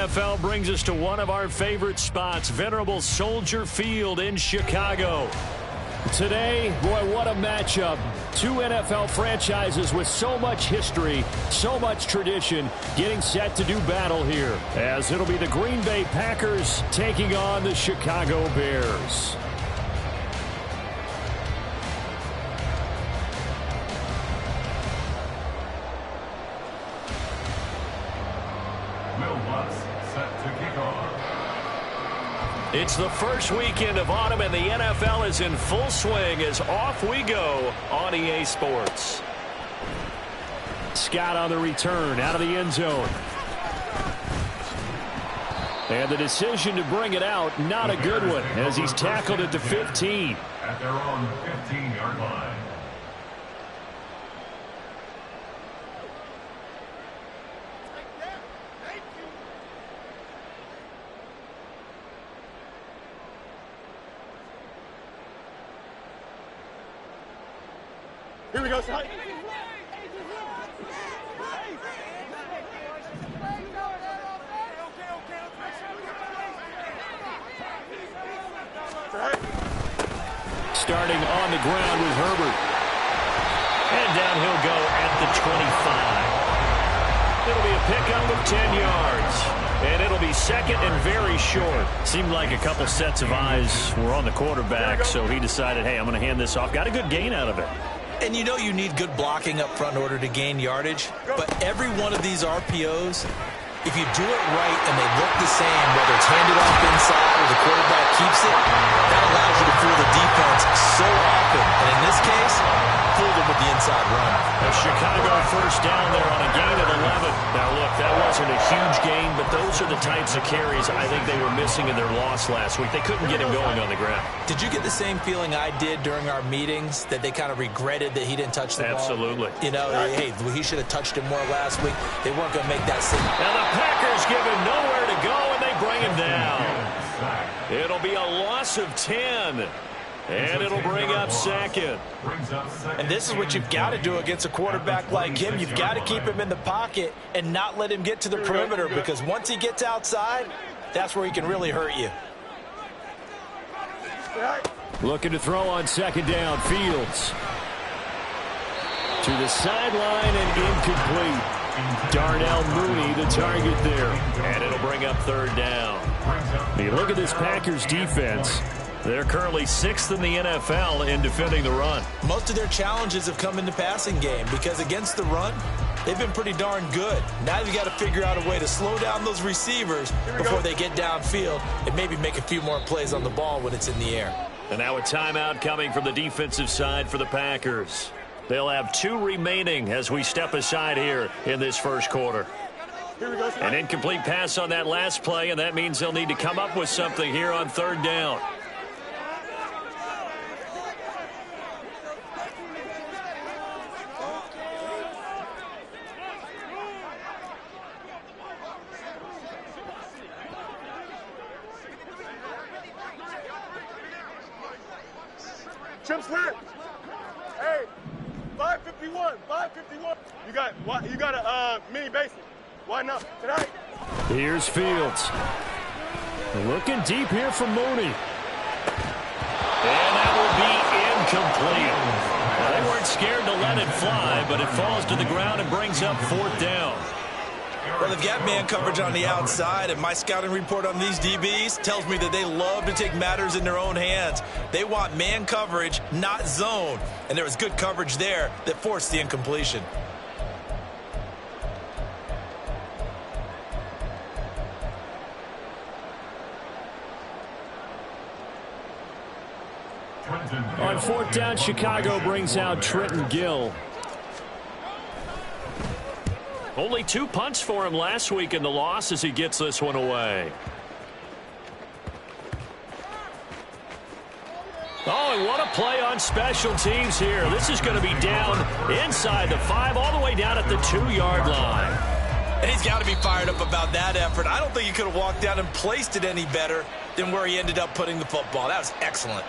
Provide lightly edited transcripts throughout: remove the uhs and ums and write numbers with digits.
NFL brings us to one of our favorite spots, venerable Soldier Field in Chicago. Today, boy, what a matchup. Two NFL franchises with so much history, so much tradition, getting set to do battle here, as it'll be the Green Bay Packers taking on the Chicago Bears. It's the first weekend of autumn, and the NFL is in full swing as off we go on EA Sports. Scott on the return out of the end zone. And the decision to bring it out, not a good one, as he's tackled at the 15. At their own 15-yard line. Here we go, son. Starting on the ground with Herbert. And down he'll go at the 25. It'll be a pickup of 10 yards. And it'll be second and very short. Seemed like a couple sets of eyes were on the quarterback, so he decided, hey, I'm going to hand this off. Got a good gain out of it. And you know you need good blocking up front in order to gain yardage. But every one of these RPOs, if you do it right and they look the same, whether it's handed off inside or the quarterback keeps it, that allows you to fool the defense so often. And in this case, fooled them with the inside run. A Chicago first down there on a gain of 11. Now, look, that wasn't a huge gain, but those are the types of carries I think they were missing in their loss last week. They couldn't get him going on the ground. Did you get the same feeling I did during our meetings, that they kind of regretted that he didn't touch the ball? Absolutely. You know, hey, he should have touched him more last week. They weren't going to make that signal. Now the Packers give him nowhere to go, and they bring him down. It'll be a loss of 10. And it'll bring up second. And this is what you've got to do against a quarterback like him. You've got to keep him in the pocket and not let him get to the perimeter, because once he gets outside, that's where he can really hurt you. Looking to throw on second down. Fields to the sideline and incomplete. Darnell Mooney the target there. And it'll bring up third down. You look at this Packers defense. They're currently 6th in the NFL in defending the run. Most of their challenges have come in the passing game, because against the run, they've been pretty darn good. Now you've got to figure out a way to slow down those receivers before they get downfield and maybe make a few more plays on the ball when it's in the air. And now a timeout coming from the defensive side for the Packers. They'll have 2 remaining as we step aside here in this first quarter. An incomplete pass on that last play, and that means they'll need to come up with something here on third down. Chip Slant. Hey, 551, 551. You got a mini basic. Why not? Tonight. Here's Fields. Looking deep here for Mooney. And that will be incomplete. Well, they weren't scared to let it fly, but it falls to the ground and brings up fourth down. Well, they've got man coverage on the outside, and my scouting report on these DBs tells me that they love to take matters in their own hands. They want man coverage, not zone. And there was good coverage there that forced the incompletion. On fourth down, Chicago brings out Trenton Gill. Only 2 punts for him last week in the loss as he gets this one away. Oh, and what a play on special teams here. This is going to be down inside the 5, all the way down at the 2-yard line. And he's got to be fired up about that effort. I don't think he could have walked down and placed it any better than where he ended up putting the football. That was excellent.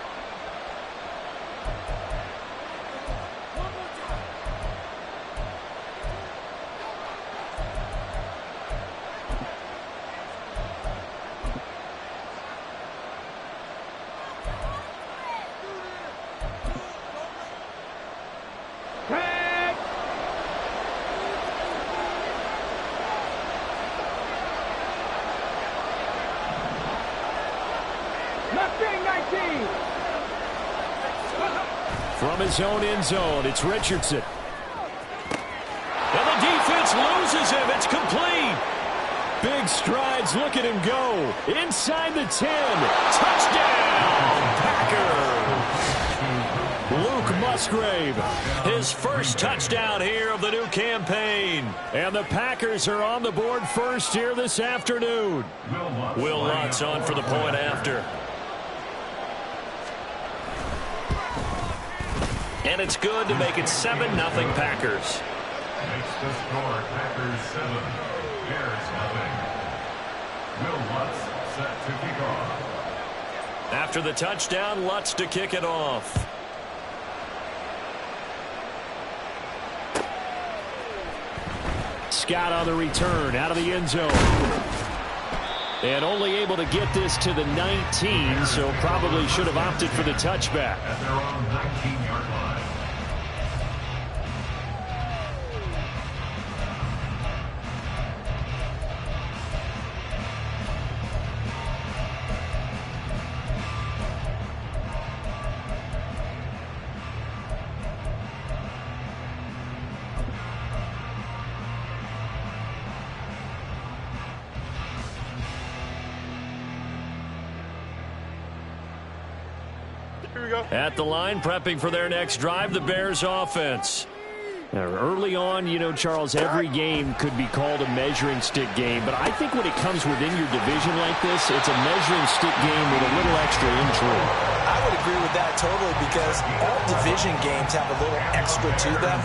From his own end zone, it's Richardson. And the defense loses him. It's complete. Big strides. Look at him go. Inside the 10. Touchdown, Packers. Luke Musgrave, his first touchdown here of the new campaign. And the Packers are on the board first here this afternoon. Will Lutz on for the point after. And it's good to make it 7-0 Packers. Makes the score Packers 7, Bears 0. Will Lutz set to kick off. After the touchdown, Lutz to kick it off. Scott on the return out of the end zone. And only able to get this to the 19, so probably should have opted for the touchback. At their own 19-yard line. Here we go. At the line, prepping for their next drive, the Bears offense. Now, early on, you know, Charles, every game could be called a measuring stick game, but I think when it comes within your division like this, it's a measuring stick game with a little extra intrigue. I would agree with that totally because all division games have a little extra to them.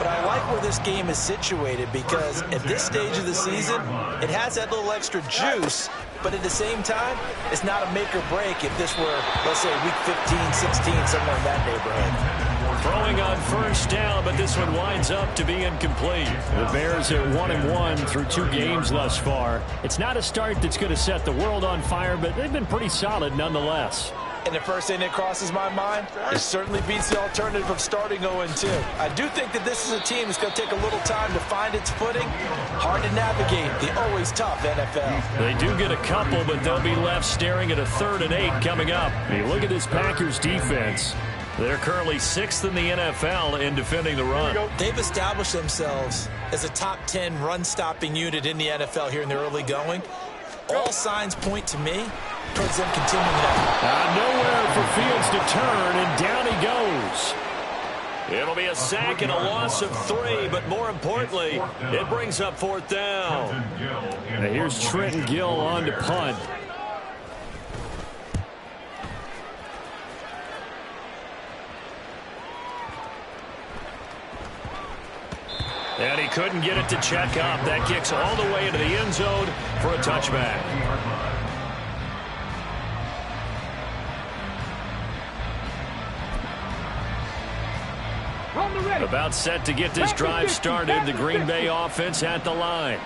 But I like where this game is situated because at this stage of the season, it has that little extra juice, but at the same time, it's not a make or break if this were, let's say, week 15, 16, somewhere in that neighborhood. Throwing on first down, but this one winds up to be incomplete. The Bears at 1-1 through 2 games thus far. It's not a start that's going to set the world on fire, but they've been pretty solid nonetheless. And the first thing that crosses my mind, it certainly beats the alternative of starting 0-2. I do think that this is a team that's going to take a little time to find its footing. Hard to navigate the always tough NFL. They do get a couple, but they'll be left staring at a 3rd and 8 coming up. You look at this Packers defense. They're currently 6th in the NFL in defending the run. They've established themselves as a top 10 run-stopping unit in the NFL here in the early going. All signs point to me towards them continuing that. Nowhere for Fields to turn, and down he goes. It'll be a sack and a loss of 3, but more importantly, it brings up 4th down. Now here's Trenton Gill on to punt. And he couldn't get it to check up. That kicks all the way into the end zone for a touchback. About set to get this drive started. The Green Bay offense at the line.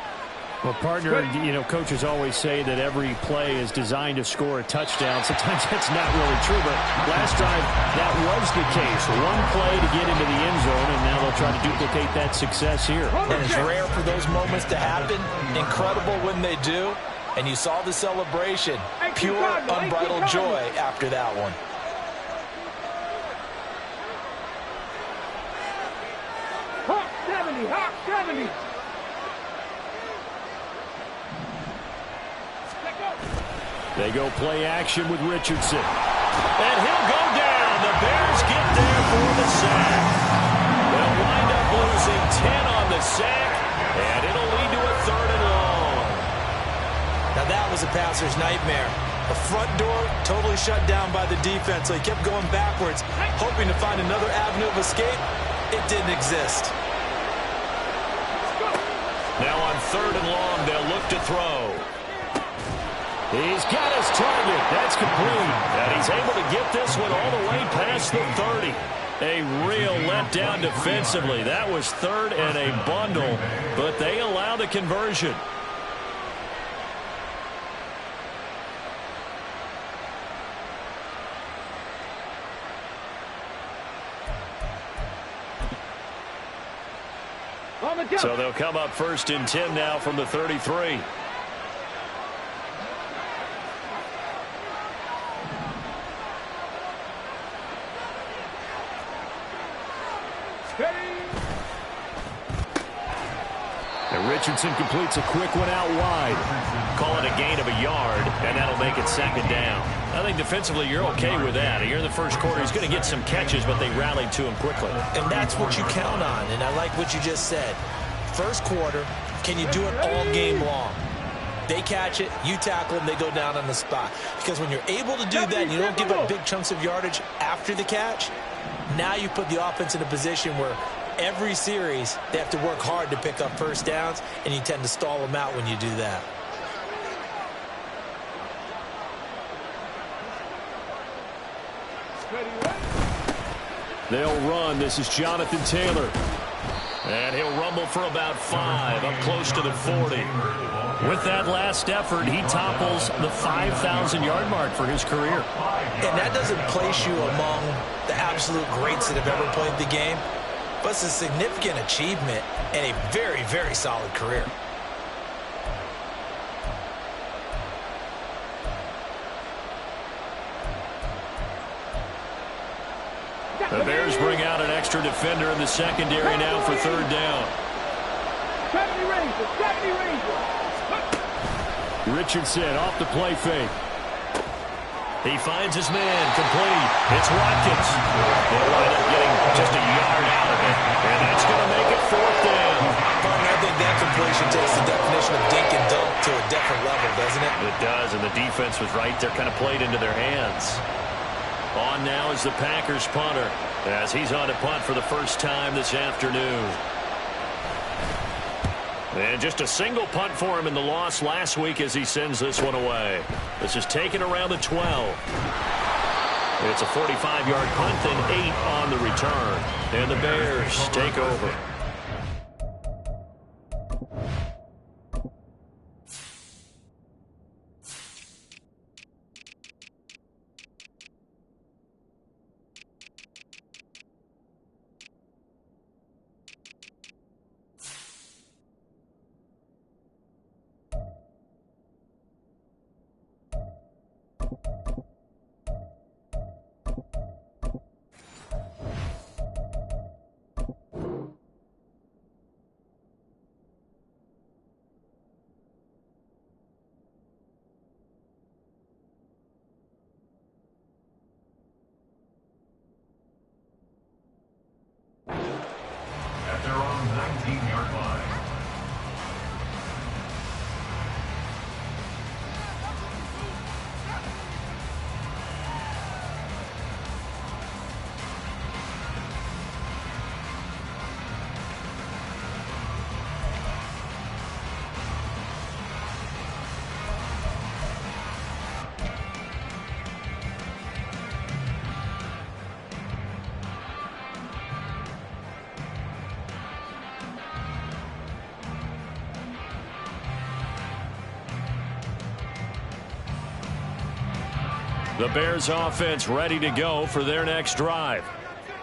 Well, partner, you know, coaches always say that every play is designed to score a touchdown. Sometimes that's not really true, but last drive, that was the case. One play to get into the end zone, and now they'll try to duplicate that success here. And it's rare for those moments to happen. Incredible when they do. And you saw the celebration. Pure, unbridled joy after that one. Hawk 70, Hawk 70. They go play action with Richardson. And he'll go down. The Bears get there for the sack. They'll wind up losing 10 on the sack, and it'll lead to a 3rd and long. Now that was a passer's nightmare. The front door totally shut down by the defense, so he kept going backwards, hoping to find another avenue of escape. It didn't exist. Now on 3rd and long, they'll look to throw. He's got his target. That's complete. And he's able to get this one all the way past the 30. A real letdown defensively. That was 3rd and a bundle, but they allow the conversion. So they'll come up 1st and 10 now from the 33. Richardson completes a quick one out wide. Call it a gain of a yard, and that'll make it second down. I think defensively you're okay with that. Here in the first quarter, he's going to get some catches, but they rallied to him quickly. And that's what you count on, and I like what you just said. First quarter, can you do it all game long? They catch it, you tackle them, they go down on the spot. Because when you're able to do that and you don't give up big chunks of yardage after the catch, now you put the offense in a position where every series they have to work hard to pick up first downs, and you tend to stall them out when you do that. They'll run. This is Jonathan Taylor. And he'll rumble for about 5, up close to the 40. With that last effort, he topples the 5,000-yard mark for his career. And that doesn't place you among the absolute greats that have ever played the game, but it's a significant achievement and a very, very solid career. The Bears bring out an extra defender in the secondary now for third down. Richardson off the play fake. He finds his man, complete. It's Watkins. They'll wind up getting just a yard out of it, and that's going to make it fourth down. I think that completion takes the definition of dink and dunk to a different level, doesn't it? It does, and the defense was right there, kind of played into their hands. On now is the Packers punter, as he's on to punt for the first time this afternoon. And just a single punt for him in the loss last week as he sends this one away. This is taken around the 12. It's a 45-yard punt and 8 on the return. And the Bears take over. At their own 19-yard line. The Bears offense ready to go for their next drive.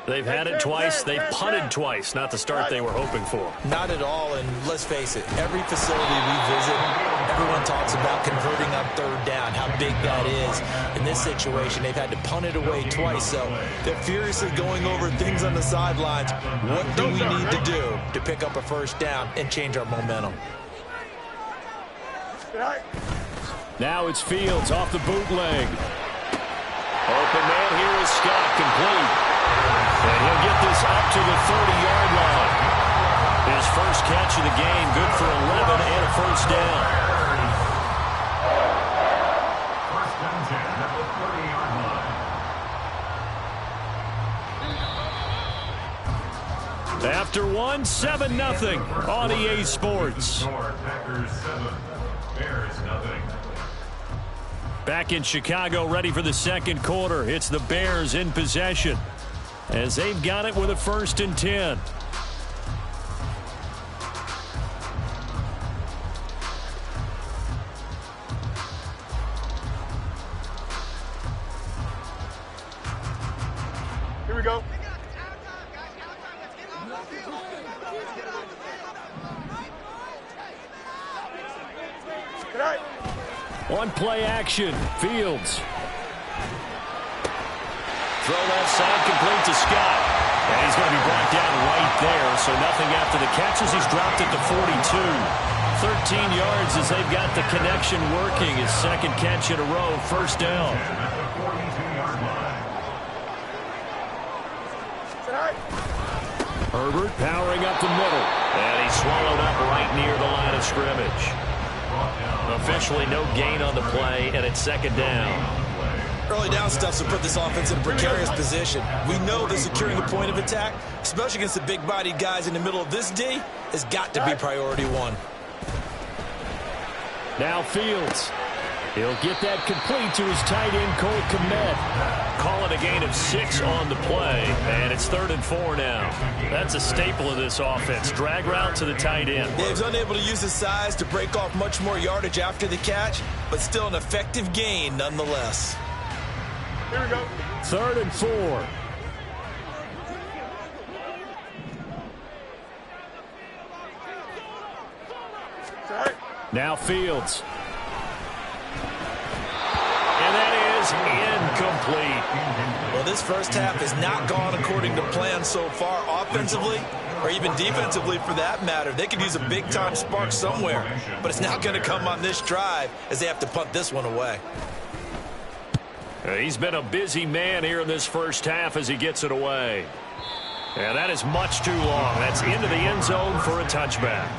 They've had it twice. They've punted twice. Not the start they were hoping for. Not at all, and let's face it, every facility we visit, everyone talks about converting on third down, how big that is. In this situation, they've had to punt it away twice, so they're furiously going over things on the sidelines. What do we need to do to pick up a first down and change our momentum? Now it's Fields off the bootleg. Open man here is Scott, complete. And he'll get this up to the 30-yard line. His first catch of the game, good for 11 and a first down. First and 10 at the 30-yard line. After one, 7-0 on EA Sports. Packers 7, Bears nothing. Back in Chicago, ready for the second quarter. It's the Bears in possession as they've got it with a 1st and 10. Here we go. On play action, Fields. Throw left side, complete to Scott. And he's going to be brought down right there, so nothing after the catches. He's dropped it to 42. 13 yards as they've got the connection working. His second catch in a row, first down. Herbert powering up the middle. And he's swallowed up right near the line of scrimmage. Officially no gain on the play, and it's second down. Early down stuff to put this offense in a precarious position. We know that securing a point of attack, especially against the big-bodied guys in the middle of this D, has got to be priority one. Now Fields. He'll get that complete to his tight end, Cole Kmet. Call it a gain of 6 on the play, and it's 3rd and 4 now. That's a staple of this offense. Drag route to the tight end. Dave's unable to use his size to break off much more yardage after the catch, but still an effective gain nonetheless. Here we go. 3rd and 4. Now Fields. And that is incomplete. Well, this first half has not gone according to plan so far offensively, or even defensively for that matter. They could use a big-time spark somewhere, but it's not going to come on this drive as they have to punt this one away. He's been a busy man here in this first half as he gets it away. And that is much too long. That's into the end zone for a touchback.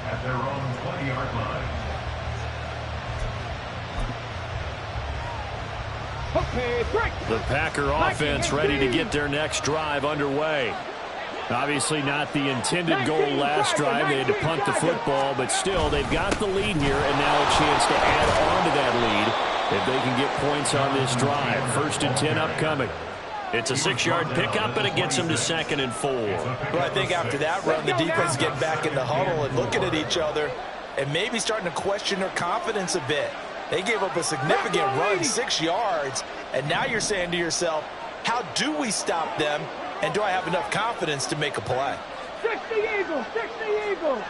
At their own 20-yard line. The Packer offense ready to get their next drive underway. Obviously not the intended goal last drive. They had to punt the football, but still they've got the lead here and now a chance to add on to that lead if they can get points on this drive. 1st and 10 upcoming. It's a 6-yard pickup, and it gets them to 2nd and 4. Well, I think after that run, the defense get back in the huddle and looking at each other and maybe starting to question their confidence a bit. They gave up a significant run, 6 yards, and now you're saying to yourself, how do we stop them, and do I have enough confidence to make a play? 60 Eagles, 60 Eagles.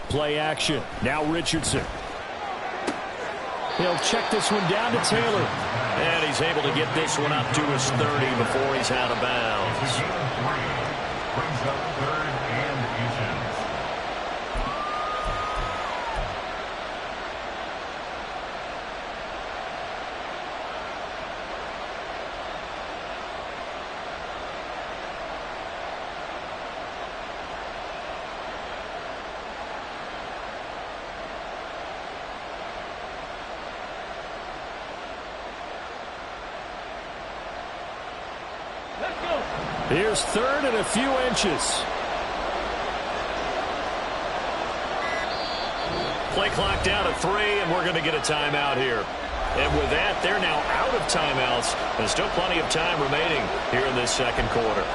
Play action. Now Richardson. He'll check this one down to Taylor. And he's able to get this one up to his 30 before he's out of bounds. Brings up 3rd and inches. Here's 3rd and a few inches. Play clock down to 3, and we're going to get a timeout here. And with that, they're now out of timeouts. There's still plenty of time remaining here in this second quarter.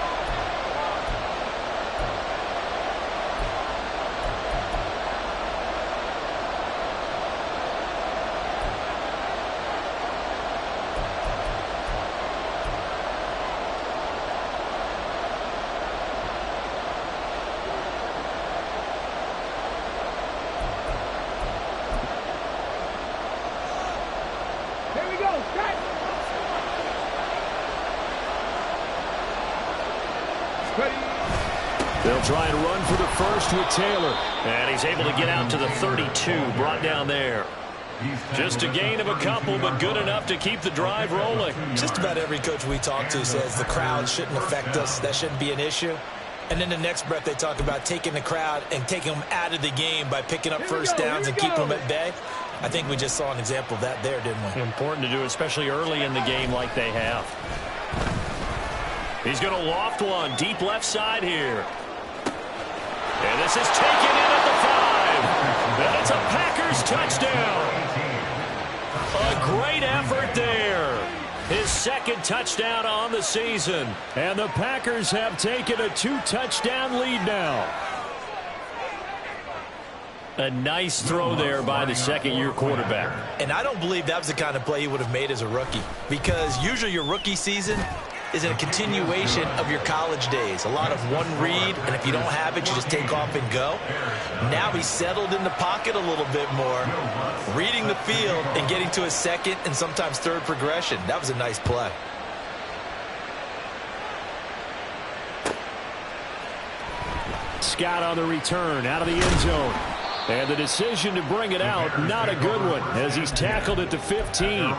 They'll try and run for the first with Taylor. And he's able to get out to the 32, brought down there. Just a gain of a couple, but good enough to keep the drive rolling. Just about every coach we talk to says the crowd shouldn't affect us. That shouldn't be an issue. And then the next breath they talk about taking the crowd and taking them out of the game by picking up first downs and keeping them at bay. I think we just saw an example of that there, didn't we? Important to do, especially early in the game like they have. He's going to loft one deep left side here. And this is taken in at the 5. And it's a Packers touchdown. A great effort there. His second touchdown on the season. And the Packers have taken a 2-touchdown lead now. A nice throw there by the second-year quarterback. And I don't believe that was the kind of play he would have made as a rookie. Because usually your rookie season is a continuation of your college days. A lot of one read, and if you don't have it, you just take off and go. Now he's settled in the pocket a little bit more, reading the field and getting to his second and sometimes third progression. That was a nice play. Scott on the return out of the end zone. And the decision to bring it out, not a good one, as he's tackled at the 15.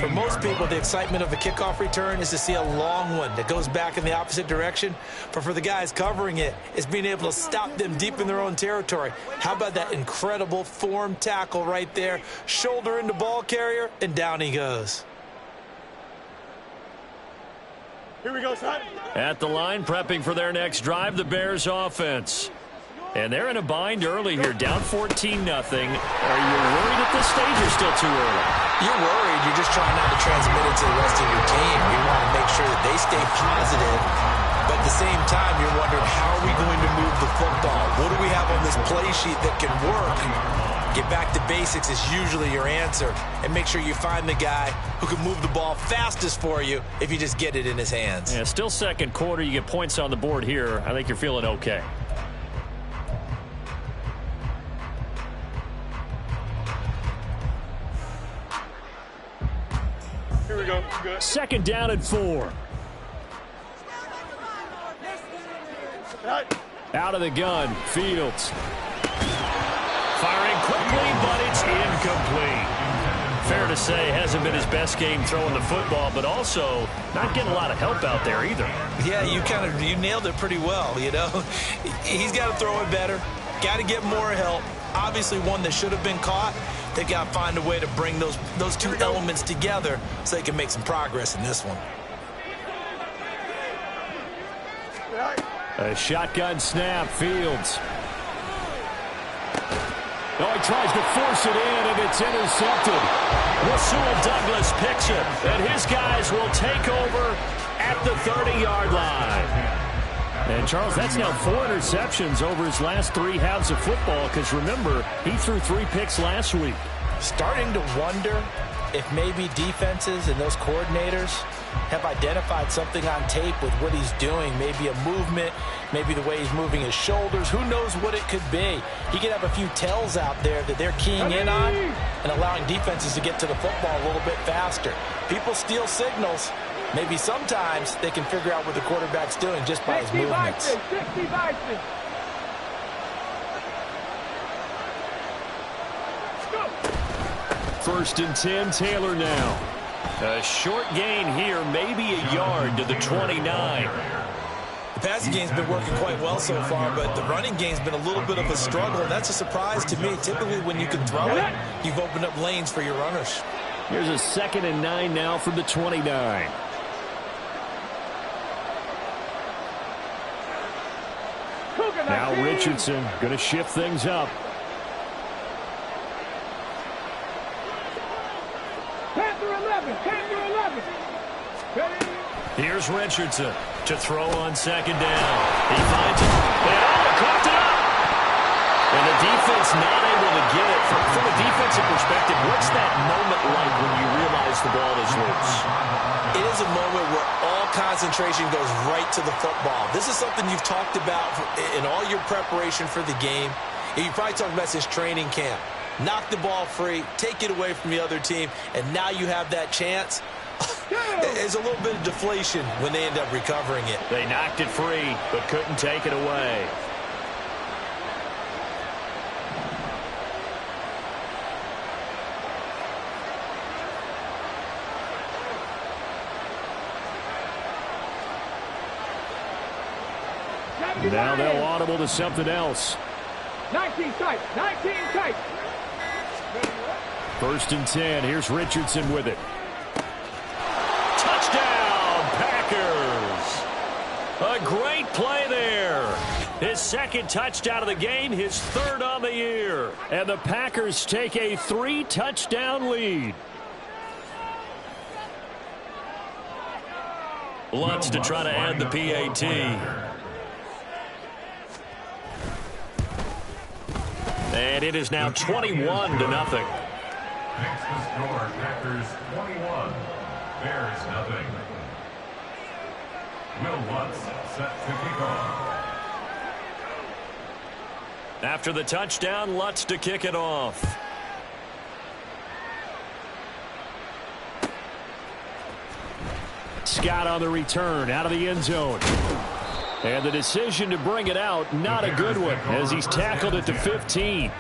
For most people, the excitement of a kickoff return is to see a long one that goes back in the opposite direction. But for the guys covering it, it's being able to stop them deep in their own territory. How about that incredible form tackle right there? Shoulder into ball carrier, and down he goes. Here we go, son. At the line, prepping for their next drive, the Bears offense. And they're in a bind early here, down 14-0. Are you worried at this stage or still too early? You're worried. You're just trying not to transmit it to the rest of your team. You want to make sure that they stay positive. But at the same time, you're wondering, how are we going to move the football? What do we have on this play sheet that can work? Get back to basics is usually your answer. And make sure you find the guy who can move the ball fastest for you if you just get it in his hands. Yeah, still second quarter. You get points on the board here. I think you're feeling okay. Here we go. Good. Second down and 4. Right. Out of the gun, Fields. Firing quickly, but it's incomplete. Fair to say, hasn't been his best game throwing the football, but also not getting a lot of help out there either. Yeah, you nailed it pretty well, you know. He's got to throw it better. Got to get more help. Obviously one that should have been caught. They got to find a way to bring those two elements together so they can make some progress in this one. A shotgun snap, Fields. Oh, he tries to force it in, and it's intercepted. Rasul Douglas picks it, and his guys will take over at the 30-yard line. And, Charles, that's now 4 interceptions over his last 3 halves of football, because, remember, he threw 3 picks last week. Starting to wonder if maybe defenses and those coordinators have identified something on tape with what he's doing. Maybe a movement, maybe the way he's moving his shoulders. Who knows what it could be? He could have a few tells out there that they're keying in on and allowing defenses to get to the football a little bit faster. People steal signals. Maybe sometimes they can figure out what the quarterback's doing just by his movements. 60 Bison. First and 10, Taylor now. A short gain here, maybe a yard to the 29. The passing game's been working quite well so far, but the running game's been a little bit of a struggle, and that's a surprise to me. Typically, when you can throw it, you've opened up lanes for your runners. Here's a 2nd and 9 now from the 29. Now Richardson going to shift things up. Here's Richardson to throw on 2nd down. He finds it. And caught it up. And the defense not able to get it. From a defensive perspective, what's that moment like when you realize the ball is loose? It is a moment where all concentration goes right to the football. This is something you've talked about in all your preparation for the game. You probably talked about this training camp. Knock the ball free, take it away from the other team, and now you have that chance. There's a little bit of deflation when they end up recovering it. They knocked it free, but couldn't take it away. Now they'll audible to something else. 19 tight, 19 tight. 1st and 10. Here's Richardson with it. Touchdown, Packers. A great play there. His 2nd touchdown of the game, his 3rd on the year. And the Packers take a 3-touchdown lead. Lutz to try to add the PAT. And it is now 21-0. Makes the score Packers 21, Bears nothing. Will Lutz set to kick off. After the touchdown, Lutz to kick it off. Scott on the return, out of the end zone. And the decision to bring it out, not a good one, as he's tackled it to 15.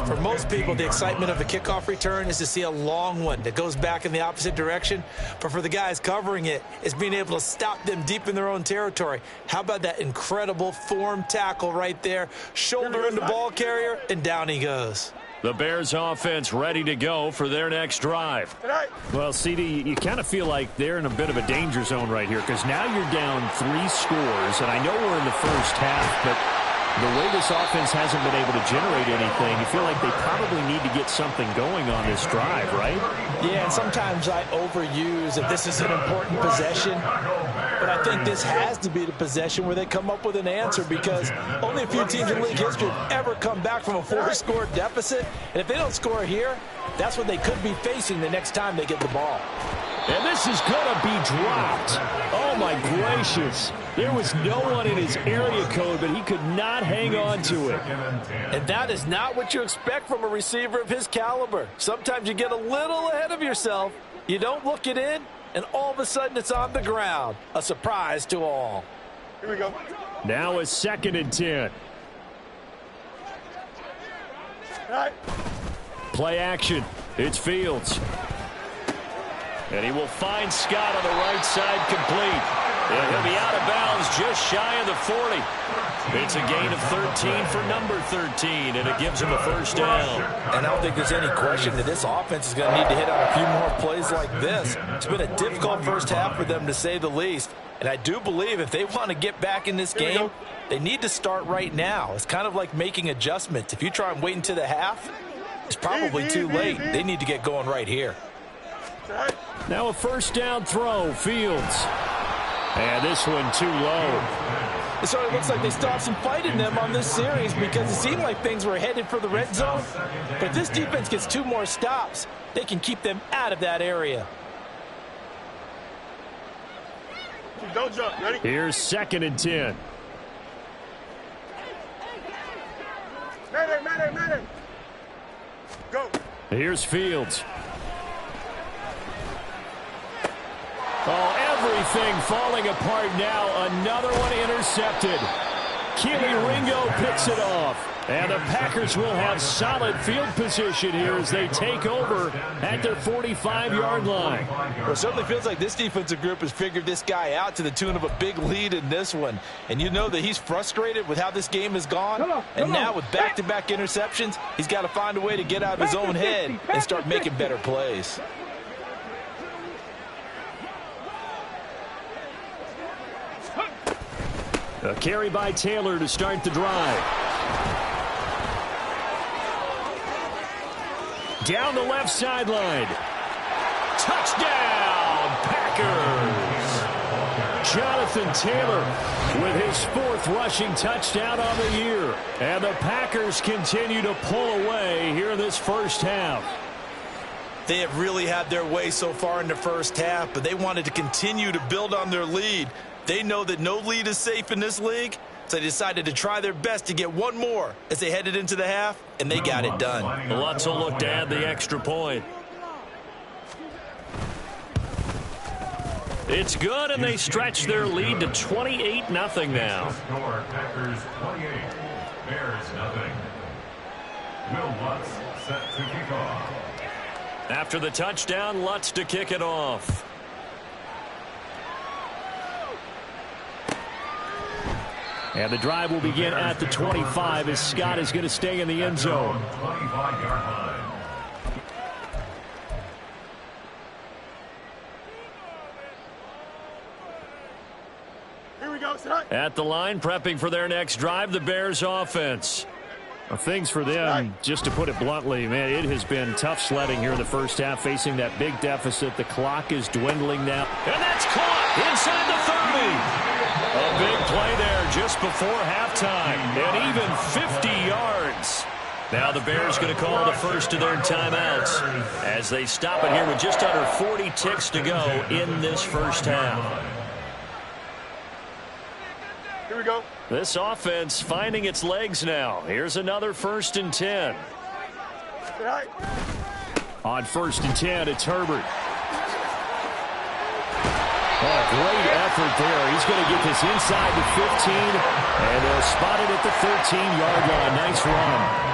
For most people, the excitement of the kickoff return is to see a long one that goes back in the opposite direction. But for the guys covering it, it's being able to stop them deep in their own territory. How about that incredible form tackle right there? Shoulder in the ball carrier, and down he goes. The Bears offense ready to go for their next drive. Well, CD, you kind of feel like they're in a bit of a danger zone right here because now you're down 3 scores, and I know we're in the first half, but the way this offense hasn't been able to generate anything, you feel like they probably need to get something going on this drive, right? Yeah, and sometimes I overuse that this is an important possession, but I think this has to be the possession where they come up with an answer because only a few teams in league history have ever come back from a 4-score deficit, and if they don't score here, that's what they could be facing the next time they get the ball. And this is going to be dropped. Oh, my gracious. There was no one in his area code, but he could not hang on to it. And that is not what you expect from a receiver of his caliber. Sometimes you get a little ahead of yourself. You don't look it in, and all of a sudden it's on the ground. A surprise to all. Here we go. Now a 2nd and 10. All right. Play action. It's Fields. And he will find Scott on the right side complete. And he'll be out of bounds just shy of the 40. It's a gain of 13 for number 13, and it gives him a first down. And I don't think there's any question that this offense is going to need to hit on a few more plays like this. It's been a difficult first half for them, to say the least. And I do believe if they want to get back in this game, they need to start right now. It's kind of like making adjustments. If you try and wait until the half, it's probably too late. They need to get going right here. Now a first down throw, Fields. And this one too low. It sort of looks like they stopped some fight in them on this series because it seemed like things were headed for the red zone. But if this defense gets 2 more stops, they can keep them out of that area. Don't jump. Ready? Here's 2nd and 10. Madden. Go. Here's Fields. Oh, everything falling apart now. Another one intercepted. Keely Ringo picks it off. And the Packers will have solid field position here as they take over at their 45-yard line. Well, it certainly feels like this defensive group has figured this guy out to the tune of a big lead in this one. And you know that he's frustrated with how this game has gone. And now with back-to-back interceptions, he's got to find a way to get out of his own head and start making better plays. A carry by Taylor to start the drive. Down the left sideline. Touchdown, Packers. Jonathan Taylor with his 4th rushing touchdown on the year. And the Packers continue to pull away here in this first half. They have really had their way so far in the first half, but they wanted to continue to build on their lead. They know that no lead is safe in this league, so they decided to try their best to get one more as they headed into the half, and they got it done. Lutz will look to add the extra point. It's good, and they stretch their lead to 28-0 now. Packers 28, Bears nothing. Will Lutz set to kick off. After the touchdown, Lutz to kick it off. And the drive will begin at the 25 as Scott is going to stay in the end zone. 25-yard line. Here we go, son. At the line, prepping for their next drive, the Bears offense. Well, things for them, just to put it bluntly, man, it has been tough sledding here in the first half, facing that big deficit. The clock is dwindling now. And that's caught inside the 30. A big play there just before halftime, and even 50 yards. Now the Bears going to call the first of their timeouts as they stop it here with just under 40 ticks to go in this first half. Here we go. This offense finding its legs now. Here's another 1st and 10. All right. On 1st and 10, it's Herbert. Oh, great effort there. He's going to get this inside the 15, and they'll spot it at the 13-yard line. Nice run.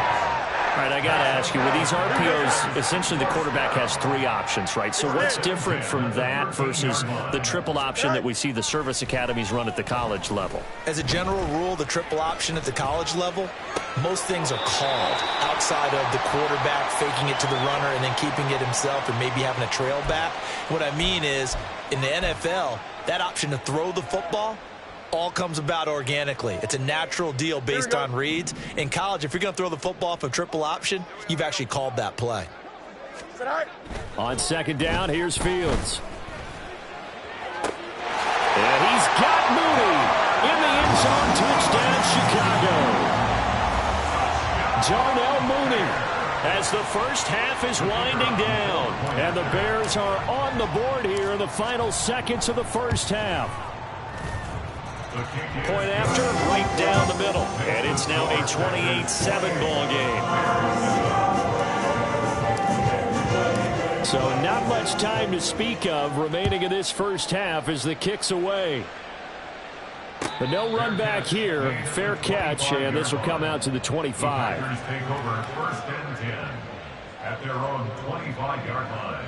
All right, I got to ask you, with these RPOs, essentially the quarterback has 3 options, right? So what's different from that versus the triple option that we see the service academies run at the college level? As a general rule, the triple option at the college level, most things are called outside of the quarterback faking it to the runner and then keeping it himself and maybe having a trail back. What I mean is, in the NFL, that option to throw the football all comes about organically. It's a natural deal based on reads. In college, if you're going to throw the football off a triple option, you've actually called that play. On 2nd down, here's Fields. And he's got Mooney in the end zone. Touchdown, Chicago. Darnell Mooney as the first half is winding down. And the Bears are on the board here in the final seconds of the first half. Point after, right down the middle. And it's now a 28-7 ball game. So not much time to speak of remaining in this first half as the kick's away. But no run back here. Fair catch, and this will come out to the 25. Packers take over 1st and 10 at their own 25-yard line.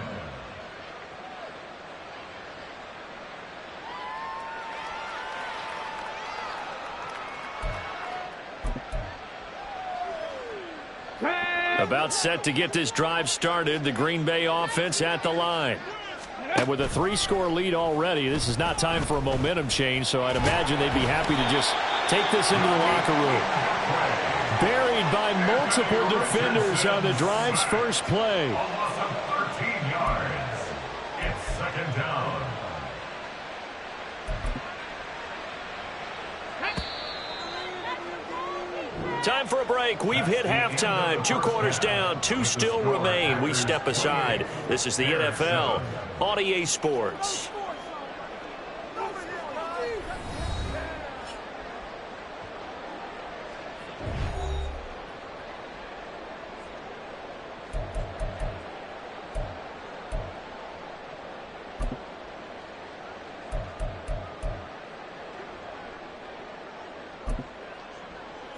About set to get this drive started, the Green Bay offense at the line. And with a 3-score lead already, this is not time for a momentum change, so I'd imagine they'd be happy to just take this into the locker room. Buried by multiple defenders on the drive's first play. Almost 13 yards. It's 2nd down. Time for a break. We've hit halftime. 2 quarters down. 2 still remain. We step aside. This is the NFL on EA Sports.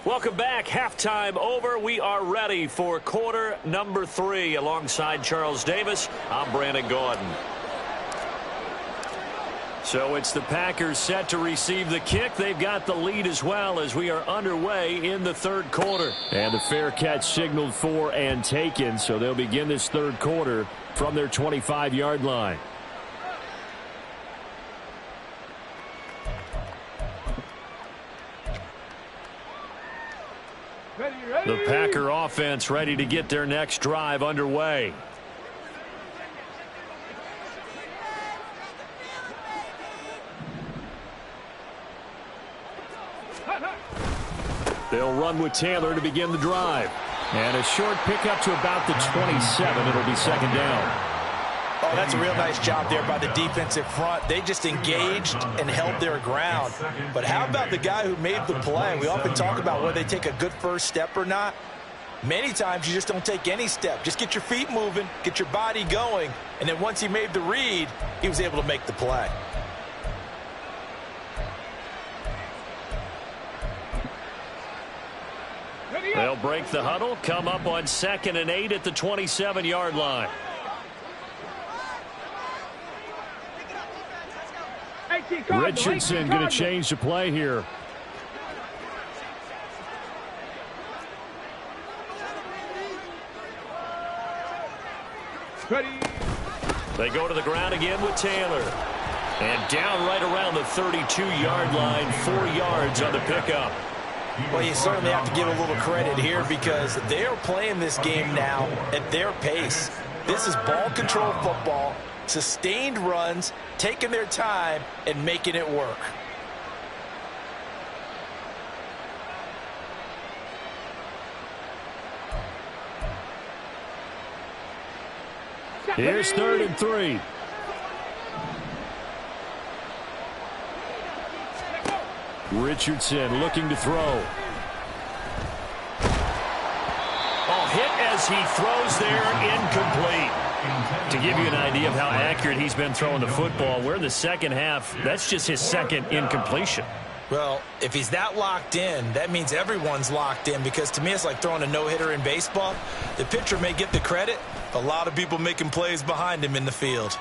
Welcome back. Halftime over. We are ready for quarter number 3. Alongside Charles Davis, I'm Brandon Gordon. So it's the Packers set to receive the kick. They've got the lead as well as we are underway in the 3rd quarter. And the fair catch signaled for and taken, so they'll begin this 3rd quarter from their 25-yard line. The Packer offense ready to get their next drive underway. They'll run with Taylor to begin the drive. And a short pickup to about the 27. It'll be 2nd down. Oh, that's a real nice job there by the defensive front. They just engaged and held their ground. But how about the guy who made the play? We often talk about whether they take a good first step or not. Many times you just don't take any step. Just get your feet moving, get your body going, and then once he made the read, he was able to make the play. They'll break the huddle, come up on 2nd and 8 at the 27-yard line. Richardson going to change the play here. They go to the ground again with Taylor. And down right around the 32-yard line, 4 yards on the pickup. Well, you certainly have to give a little credit here because they are playing this game now at their pace. This is ball control football, sustained runs, taking their time, and making it work. Here's 3rd and 3. Richardson looking to throw. Oh, hit as he throws there, incomplete. To give you an idea of how accurate he's been throwing the football, we're in the second half. That's just his second incompletion. Well, if he's that locked in, that means everyone's locked in, because to me it's like throwing a no-hitter in baseball. The pitcher may get the credit, a lot of people making plays behind him in the field.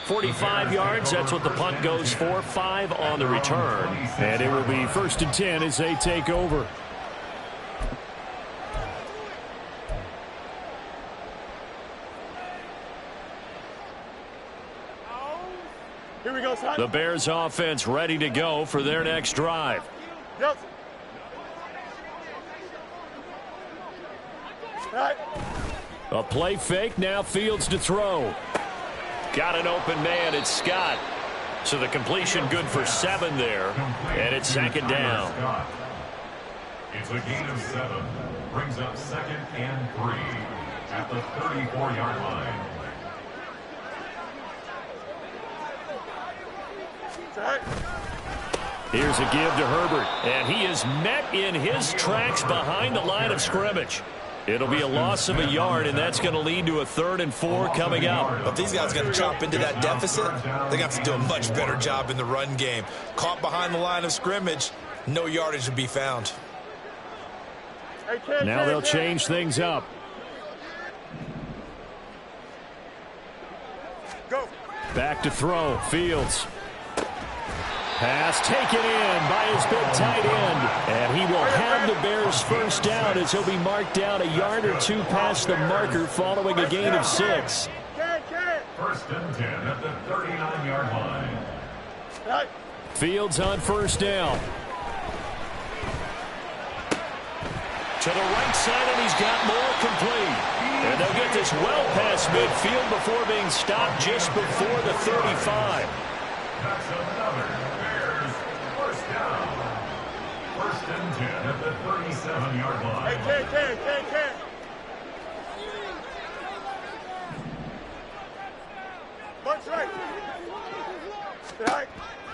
45 yards, that's what the punt goes for. 5 on the return. And it will be 1st and 10 as they take over. Here we go, son. The Bears offense ready to go for their next drive. Yep. All right. A play fake, now Fields to throw. Got an open man, it's Scott. So the completion good for 7 there. And it's 2nd down. It's a gain of 7. Brings up 2nd and 3 at the 34-yard line. Here's a give to Herbert, and he is met in his tracks behind the line of scrimmage. It'll be a loss of a yard, and that's going to lead to a 3rd and 4 coming up. If these guys got to chop into that deficit, they got to do a much better job in the run game. Caught behind the line of scrimmage, no yardage to be found. Now they'll change things up. Go. Back to throw, Fields. Pass taken in by his big tight end. And he will have the Bears first down as he'll be marked down a yard or 2 past the marker following a gain of 6. 1st and 10 at the 39-yard line. Right. Fields on 1st down. To the right side, and he's got more complete. And they'll get this well past midfield before being stopped just before the 35. That's another Bears first down. 1st and 10 at the 37-yard line. Hey. Bunch right. Right.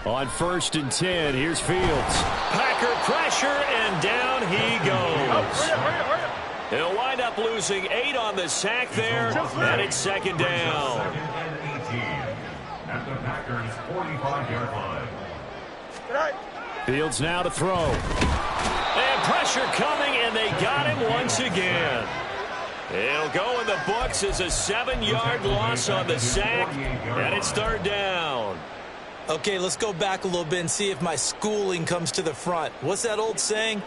On 1st and 10, here's Fields. Packer pressure, and down he goes. Hurry up. He'll wind up losing 8 on the sack there, and it's 2nd down. 2nd and 18 at the Packers' 45-yard line. Right. Fields now to throw. And pressure coming, and they got him once again. It'll go in the books as a 7-yard loss on the sack, and it's 3rd down. Okay, let's go back a little bit and see if my schooling comes to the front. What's that old saying?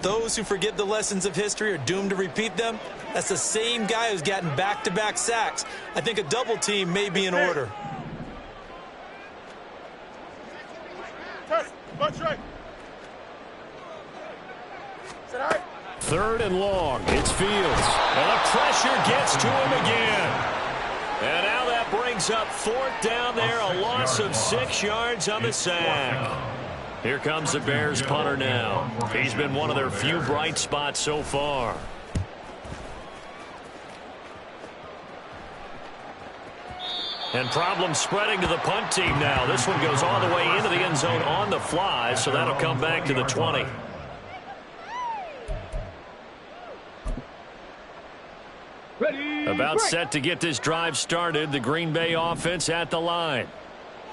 Those who forget the lessons of history are doomed to repeat them. That's the same guy who's gotten back-to-back sacks. I think a double team may be in order. Turn it. Bunch right. Is it all right? 3rd and long. It's Fields. And the pressure gets to him again. And now that brings up 4th down there, a loss of 6 yards on the sack. Here comes the Bears punter now. He's been one of their few bright spots so far. And problems spreading to the punt team now. This one goes all the way into the end zone on the fly, so that'll come back to the 20. About set to get this drive started. The Green Bay offense at the line.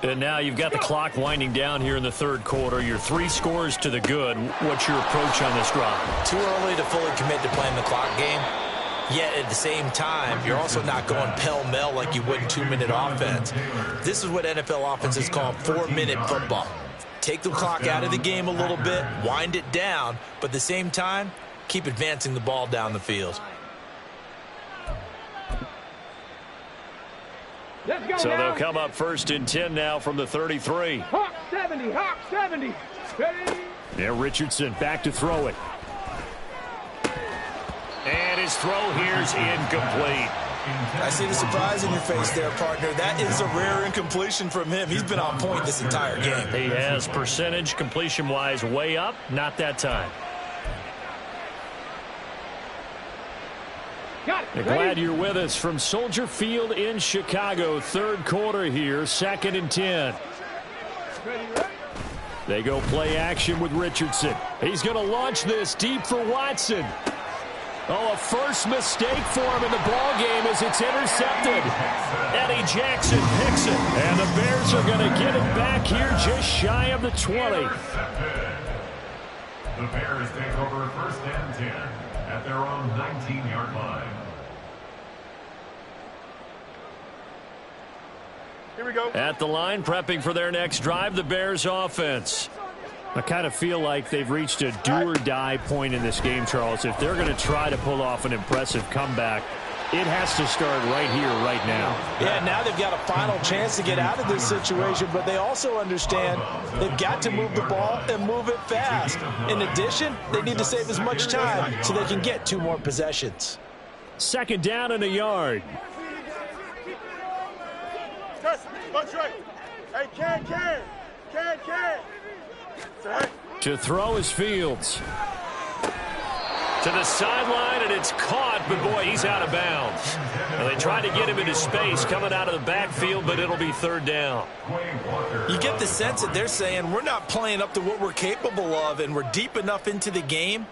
And now you've got the clock winding down here in the 3rd quarter. Your 3 scores to the good. What's your approach on this drive? Too early to fully commit to playing the clock game. Yet at the same time, you're also not going pell-mell like you would in 2-minute offense. This is what NFL offenses call 4-minute football. Take the clock out of the game a little bit, wind it down, but at the same time, keep advancing the ball down the field. Let's go So now. they'll come up 1st and 10 now from the 33. Hawk 70. Ready? Now Richardson back to throw it. And his throw here's incomplete. I see the surprise in your face there, partner. That is a rare incompletion from him. He's been on point this entire game. He has percentage completion-wise way up. Not that time. Got it. Glad you're with us from Soldier Field in Chicago. Third quarter here, 2nd and 10. They go play action with Richardson. He's going to launch this deep for Watson. Oh, a first mistake for him in the ball game as it's intercepted. Eddie Jackson picks it, and the Bears are going to get it back here just shy of the 20. The Bears take over 1st and 10 at their own 19-yard line. Here we go. At the line, prepping for their next drive, the Bears offense. I kind of feel like they've reached a do-or-die point in this game, Charles. If they're going to try to pull off an impressive comeback, it has to start right here, right now. Yeah, now they've got a final chance to get out of this situation, but they also understand they've got to move the ball and move it fast. In addition, they need to save as much time so they can get 2 more possessions. 2nd down and a yard. Bunch right. Hey, can. To throw is Fields. To the sideline, and it's caught, but boy, he's out of bounds. And they tried to get him into space coming out of the backfield, but it'll be 3rd down. You get the sense that they're saying we're not playing up to what we're capable of, and we're deep enough into the game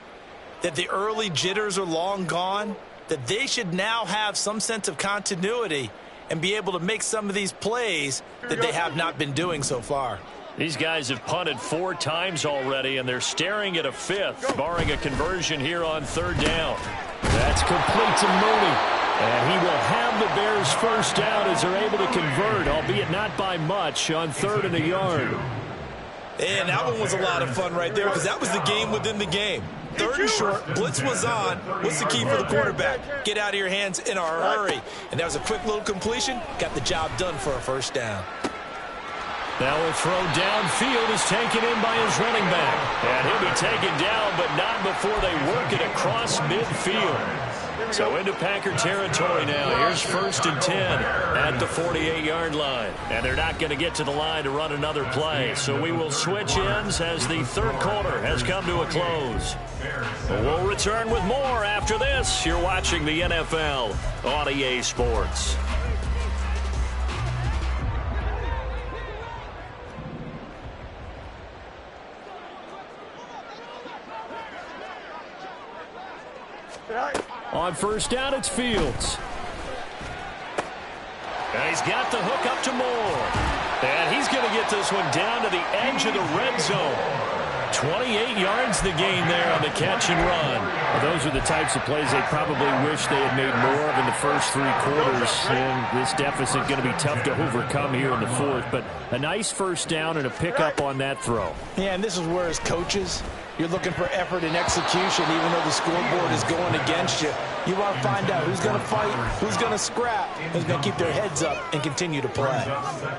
that the early jitters are long gone, that they should now have some sense of continuity and be able to make some of these plays that they have not been doing so far. These guys have punted 4 times already, and they're staring at a 5th, barring a conversion here on 3rd down. That's complete to Mooney. And he will have the Bears 1st down as they're able to convert, albeit not by much, on 3rd and a yard. And that one was a lot of fun right there because that was the game within the game. 3rd and short, blitz was on. What's the key for the quarterback? Get out of your hands in a hurry. And that was a quick little completion. Got the job done for a 1st down. Now a throw downfield is taken in by his running back. And he'll be taken down, but not before they work it across midfield. So into Packer territory now. Here's 1st and 10 at the 48-yard line. And they're not going to get to the line to run another play. So we will switch ends as the 3rd quarter has come to a close. We'll return with more after this. You're watching the NFL on EA Sports. On 1st down, it's Fields. And he's got the hook up to Moore. And he's going to get this one down to the edge of the red zone. 28 yards the gain there on the catch and run. Well, those are the types of plays they probably wish they had made more of in the first 3 quarters. And this deficit going to be tough to overcome here in the 4th. But a nice 1st down and a pickup on that throw. Yeah, and this is where, as coaches, you're looking for effort and execution, even though the scoreboard is going against you. You want to find out who's going to fight, who's going to scrap, who's going to keep their heads up and continue to play.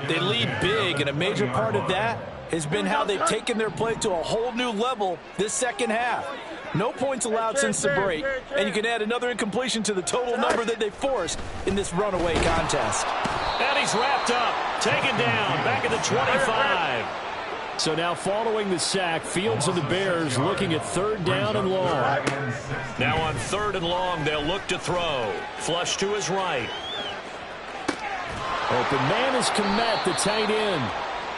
They lead big, and a major part of that has been how they've taken their play to a whole new level this 2nd half. No points allowed since the break, and you can add another incompletion to the total number that they forced in this runaway contest. And he's wrapped up, taken down, back at the 25. So now following the sack, Fields and the Bears looking at 3rd down and long. Now on 3rd and long, they'll look to throw. Flush to his right. Open man is Kmet, the tight end.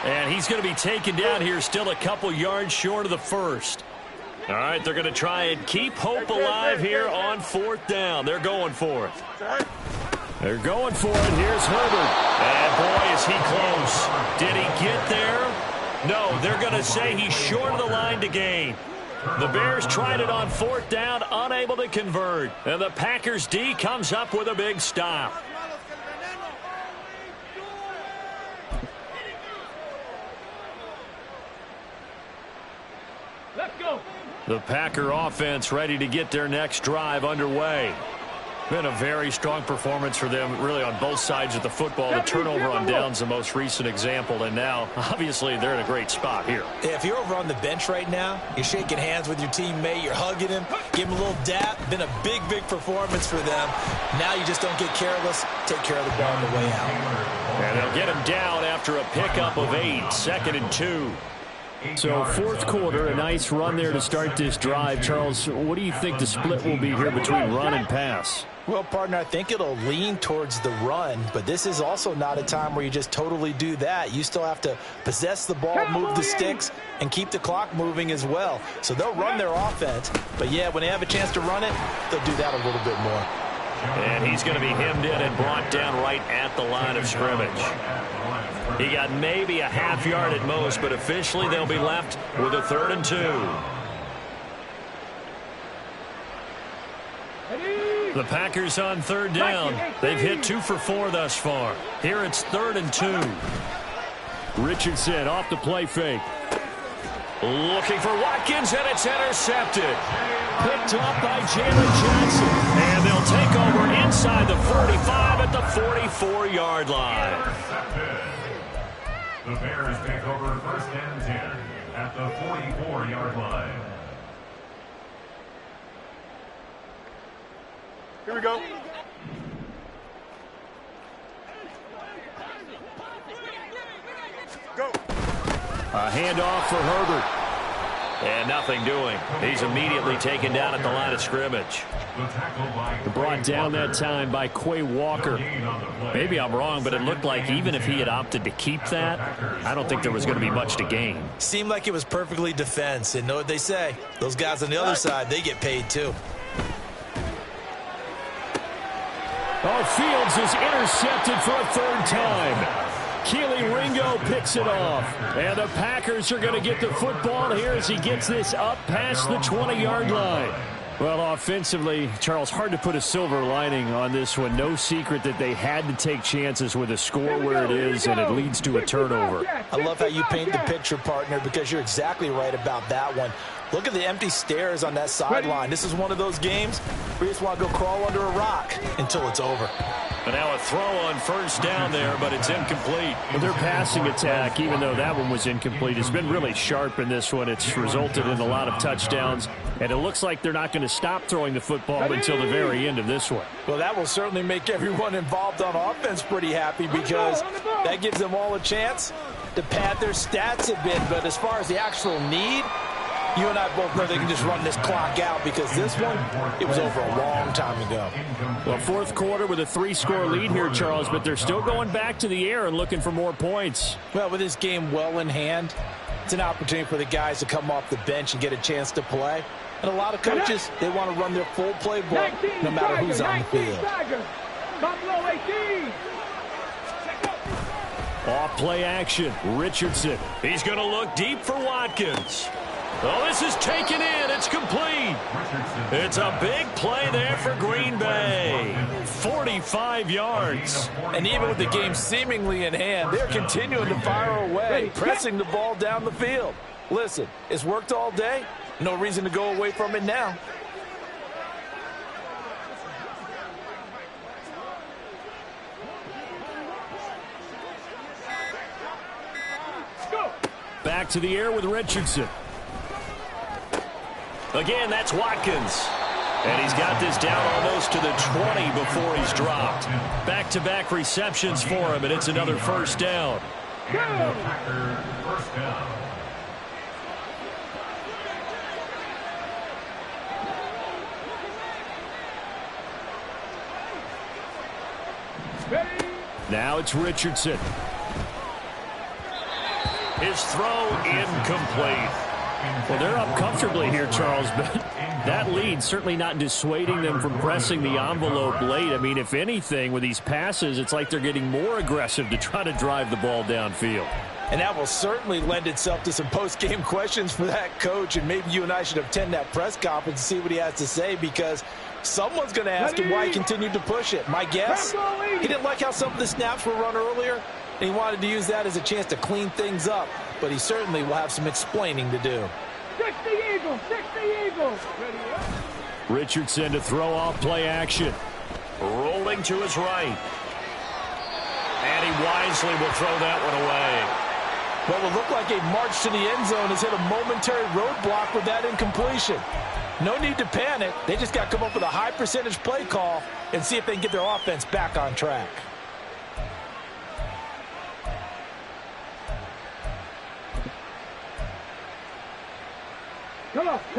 And he's going to be taken down here, still a couple yards short of the 1st. All right, they're going to try and keep hope alive here on 4th down. They're going for it. They're going for it. Here's Herbert. And boy, is he close. Did he get there? No, they're going to say he's short of the line to gain. The Bears tried it on 4th down, unable to convert. And the Packers D comes up with a big stop. Let's go. The Packer offense ready to get their next drive underway. Been a very strong performance for them, really, on both sides of the football. The turnover on downs, the most recent example, and now, obviously, they're in a great spot here. Yeah, if you're over on the bench right now, you're shaking hands with your teammate, you're hugging him, give him a little dap. Been a big, big performance for them. Now you just don't get careless. Take care of the ball on the way out. And they'll get him down after a pickup of 8, 2nd and 2. So fourth quarter, a nice run there to start this drive. Charles, what do you think the split will be here between run and pass? Well, partner, I think it'll lean towards the run, but this is also not a time where you just totally do that. You still have to possess the ball, move the sticks, and keep the clock moving as well. So they'll run their offense, but yeah, when they have a chance to run it, they'll do that a little bit more. And he's going to be hemmed in and brought down right at the line of scrimmage. He got maybe a half yard at most, but officially they'll be left with a 3rd and 2. The Packers on 3rd down. They've hit 2 for 4 thus far. Here it's 3rd and 2. Richardson off the play fake. Looking for Watkins, and it's intercepted. Picked up by Jalen Johnson. And they'll take over inside the 45 at the 44-yard line. The Bears take over 1st and 10 at the 44-yard line. Here we go. Go. A handoff for Herbert. And nothing doing. He's immediately taken down at the line of scrimmage. Brought down that time by Quay Walker. Maybe I'm wrong, but it looked like even if he had opted to keep that, I don't think there was going to be much to gain. Seemed like it was perfectly defense, and know what they say. Those guys on the other side, they get paid too. Oh, Fields is intercepted for a 3rd time. Keely Ringo picks it off. And the Packers are going to get the football here as he gets this up past the 20-yard line. Well, offensively, Charles, hard to put a silver lining on this one. No secret that they had to take chances with a score where it is, and it leads to a turnover. I love how you paint the picture, partner, because you're exactly right about that one. Look at the empty stairs on that sideline. This is one of those games where you just want to go crawl under a rock until it's over. And now a throw on 1st down there, but it's incomplete. Well, their passing attack, even though that one was incomplete, has been really sharp in this one. It's resulted in a lot of touchdowns, and it looks like they're not going to stop throwing the football until the very end of this one. Well, that will certainly make everyone involved on offense pretty happy because that gives them all a chance to pad their stats a bit. But as far as the actual need, you and I both know they can just run this clock out because this one, it was over a long time ago. Well, 4th quarter with a 3-score lead here, Charles, but they're still going back to the air and looking for more points. Well, with this game well in hand, it's an opportunity for the guys to come off the bench and get a chance to play. And a lot of coaches, they want to run their full playbook no matter who's on the field. Off play action, Richardson. He's going to look deep for Watkins. Oh, this is taken in. It's complete. It's a big play there for Green Bay. 45 yards. And even with the game seemingly in hand, they're continuing to fire away, pressing the ball down the field. Listen, it's worked all day. No reason to go away from it now. Back to the air with Richardson. Again, that's Watkins. And he's got this down almost to the 20 before he's dropped. Back-to-back receptions for him, and it's another 1st down. And the Packers 1st down. Now it's Richardson. His throw incomplete. Well, they're up comfortably here, Charles, but that lead certainly not dissuading them from pressing the envelope late. I mean, if anything, with these passes, it's like they're getting more aggressive to try to drive the ball downfield. And that will certainly lend itself to some post-game questions for that coach, and maybe you and I should attend that press conference and see what he has to say, because someone's going to ask him why he continued to push it. My guess, he didn't like how some of the snaps were run earlier, and he wanted to use that as a chance to clean things up. But he certainly will have some explaining to do. 60 Eagles, 60 Eagles. Richardson to throw off play action. Rolling to his right. And he wisely will throw that one away. What will look like a march to the end zone has hit a momentary roadblock with that incompletion. No need to panic. They just got to come up with a high percentage play call and see if they can get their offense back on track.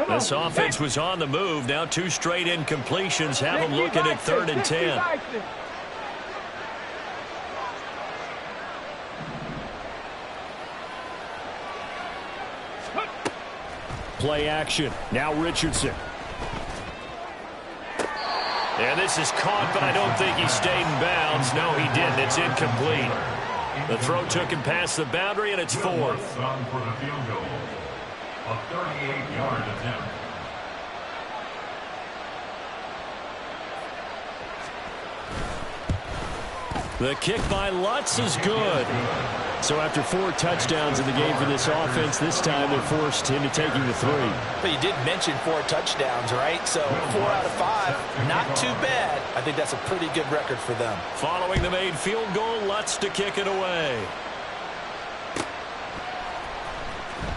This offense was on the move. Now 2 straight incompletions have them looking at 3rd and 10. Play action. Now Richardson. And this is caught, but I don't think he stayed in bounds. No, he didn't. It's incomplete. The throw took him past the boundary, and it's 4th. For the field goal. A 38-yard attempt. The kick by Lutz is good. So after 4 touchdowns in the game for this offense, this time they're forced into taking the 3. But you did mention 4 touchdowns, right? So 4 out of 5, not too bad. I think that's a pretty good record for them. Following the made field goal, Lutz to kick it away.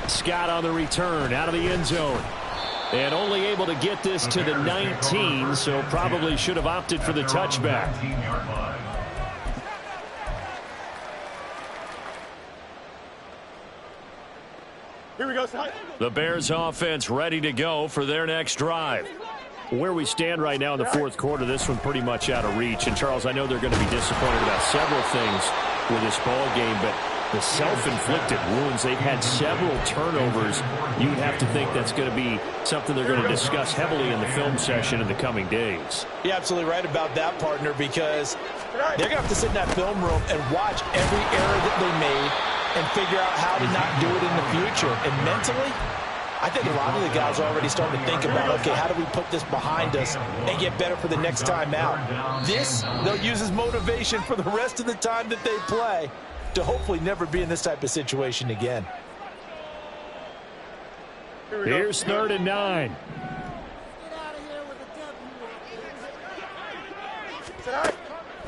Scott on the return out of the end zone. And only able to get this to the 19, so probably should have opted for the touchback. Here we go, son. The Bears offense ready to go for their next drive. Where we stand right now in the 4th quarter, this one pretty much out of reach. And, Charles, I know they're going to be disappointed about several things with this ball game, but the self-inflicted wounds, they've had several turnovers. You would have to think that's going to be something they're going to discuss heavily in the film session in the coming days. You're absolutely right about that, partner, because they're going to have to sit in that film room and watch every error that they made and figure out how to not do it in the future. And mentally, I think a lot of the guys are already starting to think about, okay, how do we put this behind us and get better for the next time out? This, they'll use as motivation for the rest of the time that they play to hopefully never be in this type of situation again. Here's 3rd and 9.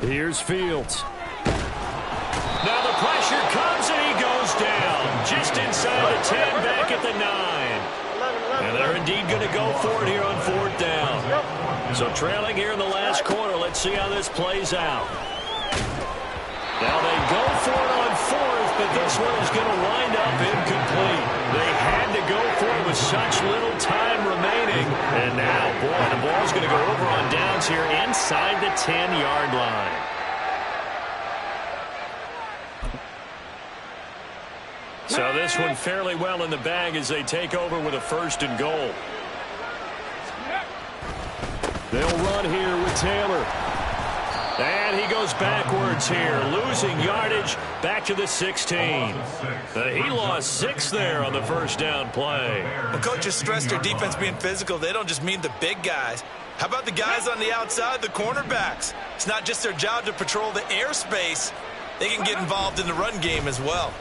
Here's Fields. Now the pressure comes and he goes down. Just inside the 10, back at the 9. And they're indeed going to go for it here on 4th down. So trailing here in the last quarter. Let's see how this plays out. Now they go for it on 4th, but this one is going to wind up incomplete. They had to go for it with such little time remaining. And now, boy, the ball's going to go over on downs here inside the 10-yard line. So this one fairly well in the bag as they take over with a 1st and goal. They'll run here with Taylor. And he goes backwards here, losing yardage back to the 16. He lost 6 there on the 1st down play. Well, coaches stress their defense being physical. They don't just mean the big guys. How about the guys on the outside, the cornerbacks? It's not just their job to patrol the airspace. They can get involved in the run game as well.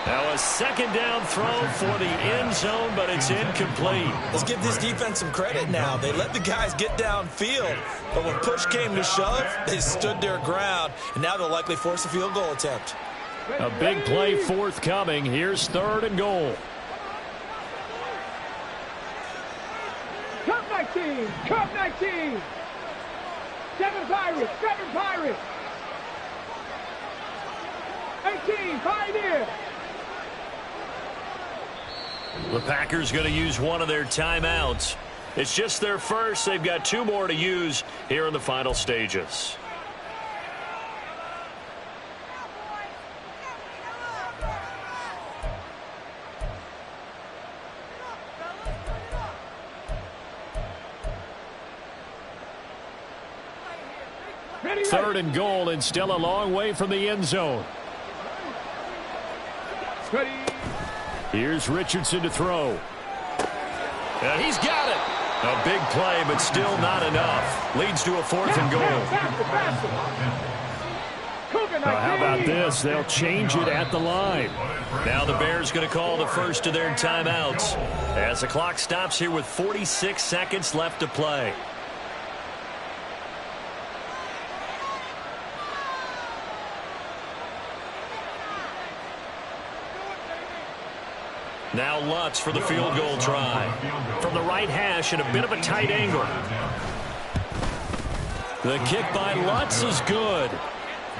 Now a 2nd down throw for the end zone, but it's incomplete. Let's give this defense some credit now. They let the guys get downfield, but when push came to shove, they stood their ground, and now they'll likely force a field goal attempt. A big play forthcoming. Here's 3rd and goal. Cup 19, Cup 19. 7 Pirates, 7 Pirates. 18, Pioneer. The Packers going to use one of their timeouts. It's just their first. They've got 2 more to use here in the final stages. Third and goal, and still a long way from the end zone. Ready. Here's Richardson to throw. And he's got it. A big play, but still not enough. Leads to a 4th and goal. How about this? They'll change it at the line. Now the Bears going to call the first of their timeouts as the clock stops here with 46 seconds left to play. Now Lutz for the field goal try. From the right hash and a bit of a tight angle. The kick by Lutz is good.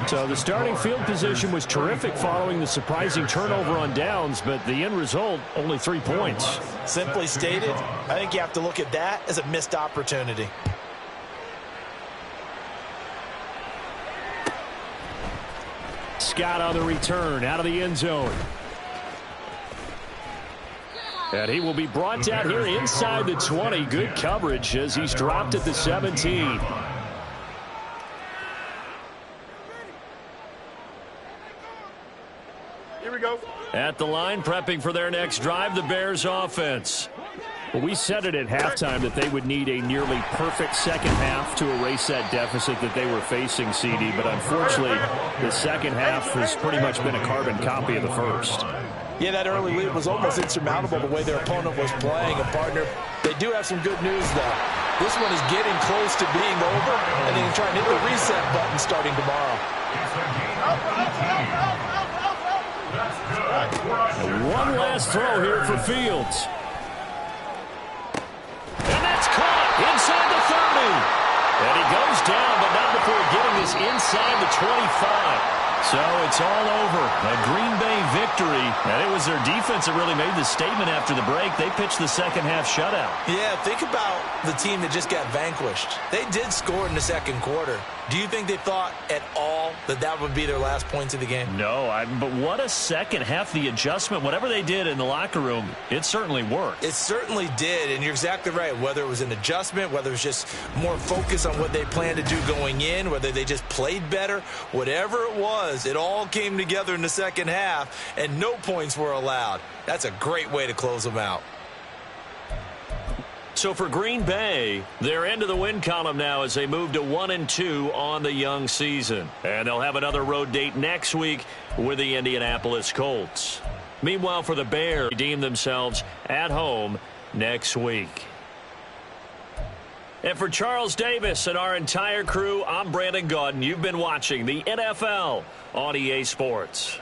So the starting field position was terrific following the surprising turnover on downs, but the end result, only 3 points. Simply stated, I think you have to look at that as a missed opportunity. Scott on the return out of the end zone. And he will be brought down here inside the 20. Good coverage as he's dropped at the 17. Here we go. At the line, prepping for their next drive, the Bears offense. Well, we said it at halftime that they would need a nearly perfect second half to erase that deficit that they were facing, CD. But unfortunately, the second half has pretty much been a carbon copy of the first. Yeah, that early lead was almost insurmountable the way their opponent was playing. And, partner, they do have some good news, though. This one is getting close to being over, and they can try and hit the reset button starting tomorrow. One last throw here for Fields. And that's caught inside the 30. And he goes down, but not before getting this inside the 25. So it's all over. A Green Bay victory. And it was their defense that really made the statement after the break. They pitched the second half shutout. Yeah, think about the team that just got vanquished. They did score in the second quarter. Do you think they thought at all that that would be their last points of the game? No, but what a second half. The adjustment, whatever they did in the locker room, it certainly worked. It certainly did, and you're exactly right. Whether it was an adjustment, whether it was just more focus on what they planned to do going in, whether they just played better, whatever it was, it all came together in the second half, and no points were allowed. That's a great way to close them out. So for Green Bay, they're into the win column now as they move to 1-2 on the young season. And they'll have another road date next week with the Indianapolis Colts. Meanwhile, for the Bears, they redeem themselves at home next week. And for Charles Davis and our entire crew, I'm Brandon Gaudin. You've been watching the NFL on EA Sports.